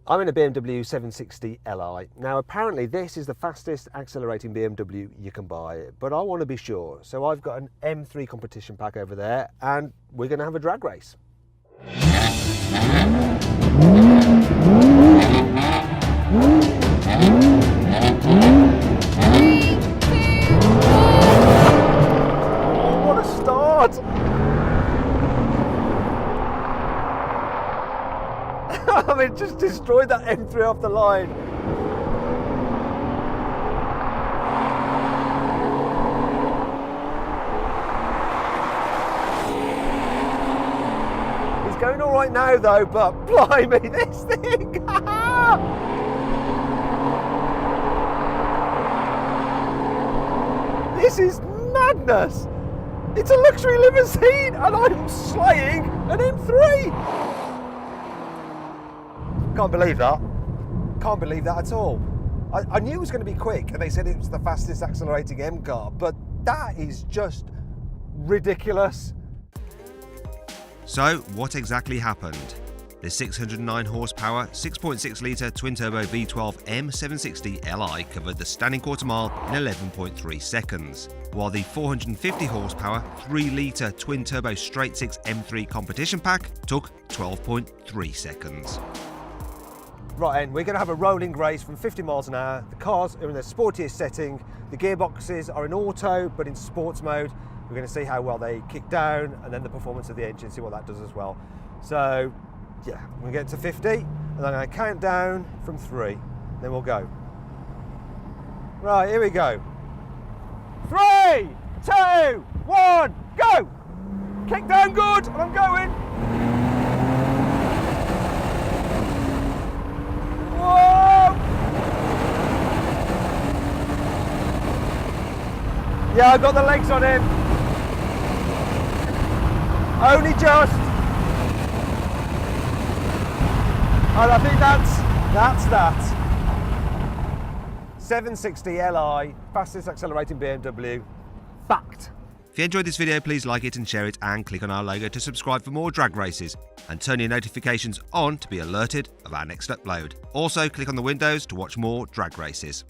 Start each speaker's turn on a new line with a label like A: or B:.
A: I'm in a BMW M760Li. Now apparently this is the fastest accelerating BMW you can buy, but I want to be sure. So I've got an M3 competition pack over there and we're going to have a drag race. Oh, what a start! I mean, just destroyed that M3 off the line. He's going all right now though, but blimey, this thing! This is madness! It's a luxury limousine and I'm slaying an M3! Can't believe that. Can't believe that at all. I knew it was going to be quick and they said it was the fastest accelerating M car, but that is just ridiculous.
B: So what exactly happened? The 609 horsepower, 6.6 litre twin-turbo V12 M760Li covered the standing quarter mile in 11.3 seconds, while the 450 horsepower, 3 litre twin-turbo straight-six M3 competition pack took 12.3 seconds.
A: Right, and we're going to have a rolling race from 50 miles an hour. The cars are in their sportiest setting. The gearboxes are in auto, but in sports mode. We're going to see how well they kick down and then the performance of the engine, see what that does as well. So, yeah, we're going to get to 50, and then I'm going to count down from 3, then we'll go. Right, here we go. 3, 2, 1, go! Kick down good, and I'm going. Whoa! Yeah, I've got the legs on him. Only just. And I think that's that. 760Li, fastest accelerating BMW. Fact.
B: If you enjoyed this video, please like it and share it, and click on our logo to subscribe for more drag races, and turn your notifications on to be alerted of our next upload. Also, click on the windows to watch more drag races.